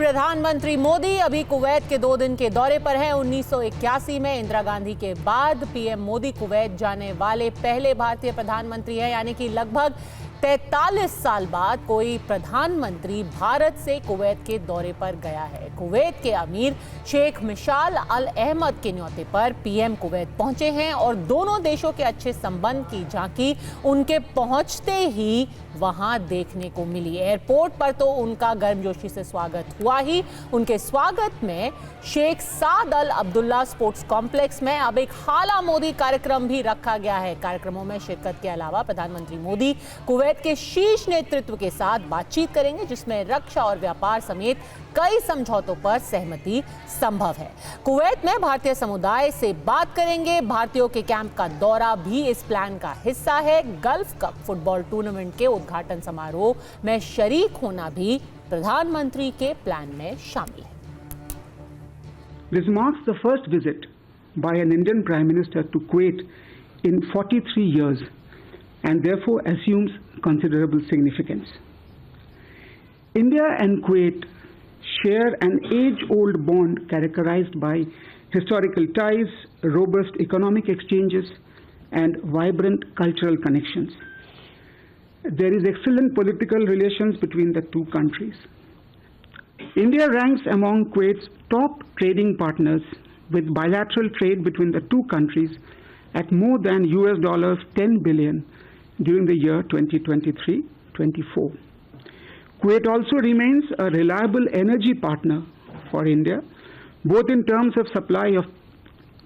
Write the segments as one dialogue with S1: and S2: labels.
S1: प्रधानमंत्री मोदी अभी कुवैत के 2 दिन के दौरे पर हैं। 1981 में इंदिरा गांधी के बाद पीएम मोदी कुवैत जाने वाले पहले भारतीय प्रधानमंत्री हैं, यानी कि लगभग 43 साल बाद कोई प्रधानमंत्री भारत से कुवैत के दौरे पर गया है। कुवैत के अमीर शेख मिशाल अल अहमद के न्योते पर पीएम कुवैत पहुंचे हैं और दोनों देशों के अच्छे संबंध की झांकी उनके पहुंचते ही वहां देखने को मिली। एयरपोर्ट पर तो उनका गर्मजोशी से स्वागत हुआ ही। उनके स्वागत में शेख साद अल अब्दुल्ला स्पोर्ट्स कॉम्प्लेक्स में अब एक हाला मोदी कार्यक्रम भी रखा गया है। कार्यक्रमों में शिरकत के अलावा प्रधानमंत्री मोदी कुवैत के शीर्ष नेतृत्व के साथ बातचीत करेंगे, जिसमें रक्षा और व्यापार समेत कई समझौतों पर सहमति संभव है। कुवैत में भारतीय समुदाय से बात करेंगे। भारतीयों के कैंप का दौरा भी इस प्लान का हिस्सा है। गल्फ कप फुटबॉल टूर्नामेंट के उद्घाटन समारोह में शरीक होना भी प्रधानमंत्री के प्लान में शामिल है।
S2: This marks the first visit by an Indian Prime Minister to Kuwait in 43 years and therefore assumes considerable significance. India and Kuwait share an age-old bond characterized by historical ties, robust economic exchanges, and vibrant cultural connections. There is excellent political relations between the two countries. India ranks among Kuwait's top trading partners, with bilateral trade between the two countries at more than $10 billion during the year 2023-24. Kuwait also remains a reliable energy partner for India, both in terms of supply of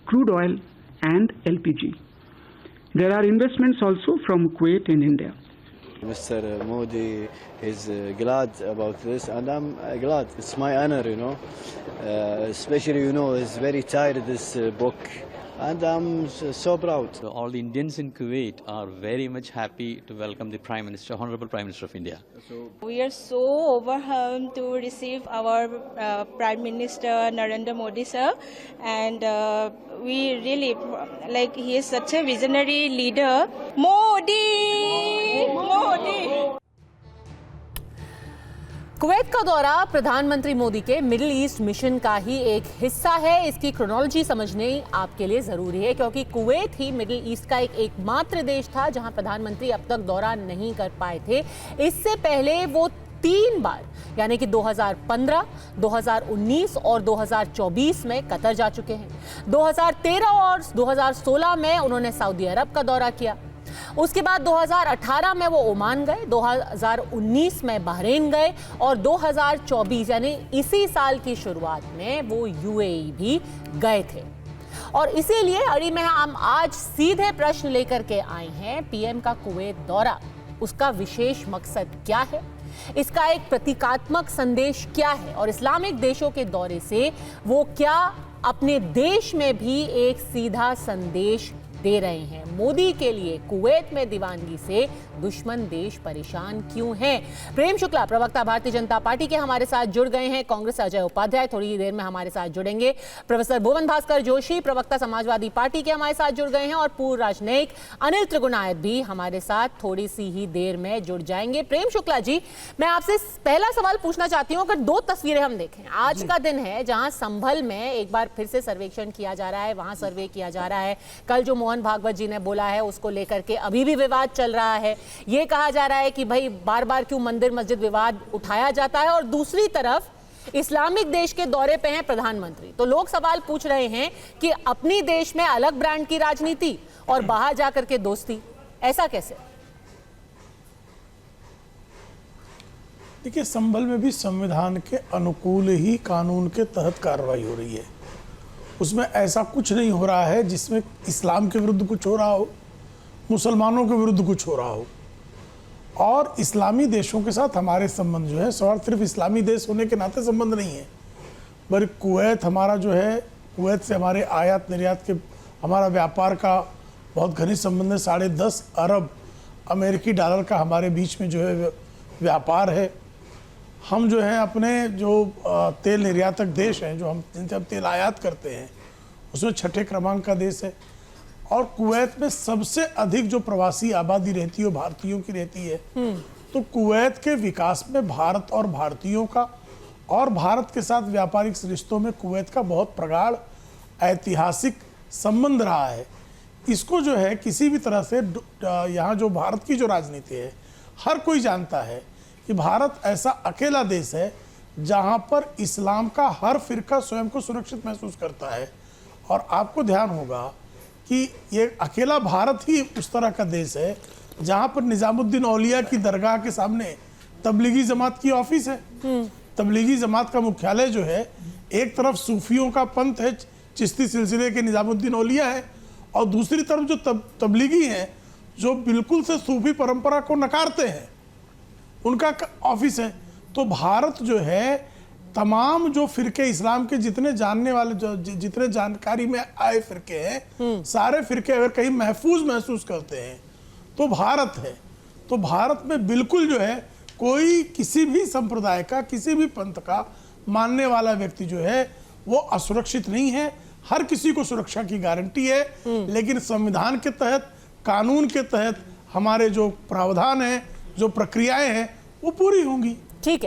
S2: crude oil and LPG. There are investments also from Kuwait in India.
S3: Mr. Modi is glad about this, and I'm glad. It's my honor, especially, he's very tired of this book, and I'm so proud.
S4: So all the Indians in Kuwait are very much happy to welcome the Prime Minister, Honorable Prime Minister of India.
S5: We are so overwhelmed to receive our Prime Minister Narendra Modi sir, and we really he is such a visionary leader. Modi.
S1: Kuwait का दौरा प्रधानमंत्री मोदी के middle east mission का ही एक हिस्सा है। इसकी chronology समझने आपके लिए जरूरी है, क्योंकि कुवैत ही मिडिल ईस्ट का एकमात्र देश था जहां प्रधानमंत्री अब तक दौरा नहीं कर पाए थे। इससे पहले वो 3 बार यानी कि 2015, 2019 और 2024 में कतर जा चुके हैं। 2013 और 2016 में उन्होंने सऊदी अरब का दौरा किया। उसके बाद 2018 में वो ओमान गए, 2019 में बहरीन गए और 2024 यानी इसी साल की शुरुआत में वो यूएई भी गए थे। और इसीलिए अड़ी में हम आज सीधे प्रश्न लेकर के आए हैं, पीएम का कुवैत दौरा, उसका विशेष मकसद क्या है, इसका एक प्रतीकात्मक संदेश क्या है और इस्लामिक देशों के दौरे से वो क्या अपने देश में भी एक सीधा संदेश दे रहे हैं। मोदी के लिए कुवैत में दीवानगी से दुश्मन देश परेशान क्यों हैं? प्रेम शुक्ला प्रवक्ता भारतीय जनता पार्टी के हमारे साथ जुड़ गए हैं। कांग्रेस अजय उपाध्याय थोड़ी ही देर में हमारे साथ जुड़ेंगे। प्रोफेसर भुवन भास्कर जोशी प्रवक्ता समाजवादी पार्टी के हमारे साथ जुड़ गए हैं और पूर्व राजनयिक अनिल त्रिगुणायत भी हमारे साथ थोड़ी सी ही देर में जुड़ जाएंगे। प्रेम शुक्ला जी, मैं आपसे पहला सवाल पूछना चाहती हूँ, अगर 2 तस्वीरें हम देखें, आज का दिन है जहां संभल में एक बार फिर से सर्वेक्षण किया जा रहा है, वहां सर्वे किया जा रहा है। कल जो मोहन भागवत जी ने बोला है उसको लेकर के अभी भी विवाद चल रहा है। ये कहा जा रहा है कि भाई बार बार क्यों मंदिर मस्जिद विवाद उठाया जाता है, और दूसरी तरफ इस्लामिक देश के दौरे पे हैं प्रधानमंत्री। तो लोग सवाल पूछ रहे हैं कि अपनी देश में अलग ब्रांड की राजनीति और बाहर जाकर के दोस्ती, ऐसा कैसे?
S6: देखिए, संभल में भी संविधान के अनुकूल ही कानून के तहत कार्रवाई हो रही है। उसमें ऐसा कुछ नहीं हो रहा है जिसमें इस्लाम के विरुद्ध कुछ हो रहा हो, मुसलमानों के विरुद्ध कुछ हो रहा हो। और इस्लामी देशों के साथ हमारे संबंध जो है सवाल सिर्फ इस्लामी देश होने के नाते संबंध नहीं है, बल्कि कुवैत हमारा जो है, कुवैत से हमारे आयात निर्यात के हमारा व्यापार का बहुत घनिष्ठ संबंध है। 10.5 अरब अमेरिकी डॉलर का हमारे बीच में जो है व्यापार है। हम जो हैं अपने जो तेल निर्यातक देश हैं, जो हम जिनसे हम तेल आयात करते हैं, उसमें 6ठे क्रमांक का देश है। और कुवैत में सबसे अधिक जो प्रवासी आबादी रहती है वो भारतीयों की रहती है। तो कुवैत के विकास में भारत और भारतीयों का और भारत के साथ व्यापारिक रिश्तों में कुवैत का बहुत प्रगाढ़ ऐतिहासिक संबंध रहा है। इसको जो है किसी भी तरह से यहाँ जो भारत की जो राजनीति है, हर कोई जानता है कि भारत ऐसा अकेला देश है जहाँ पर इस्लाम का हर फिरका स्वयं को सुरक्षित महसूस करता है। और आपको ध्यान होगा कि ये अकेला भारत ही उस तरह का देश है जहाँ पर निजामुद्दीन औलिया की दरगाह के सामने तबलीगी जमात की ऑफिस है। तबलीगी जमात का मुख्यालय जो है, एक तरफ सूफियों का पंथ है, चिश्ती सिलसिले के निजामुद्दीन औलिया है, और दूसरी तरफ जो तबलीगी हैं जो बिल्कुल से सूफी परंपरा को नकारते हैं, उनका ऑफिस है। तो भारत जो है तमाम जो फिरके इस्लाम के जितने जानने वाले जितने जानकारी में आए फिरके हैं, सारे फिरके अगर कहीं महफूज महसूस करते हैं तो भारत है। तो भारत में बिल्कुल जो है कोई किसी भी संप्रदाय का, किसी भी पंथ का मानने वाला व्यक्ति जो है वो असुरक्षित नहीं है। हर किसी को सुरक्षा की गारंटी है, लेकिन संविधान के तहत, कानून के तहत हमारे जो प्रावधान हैं, जो प्रक्रियाएं हैं, वो पूरी होंगी।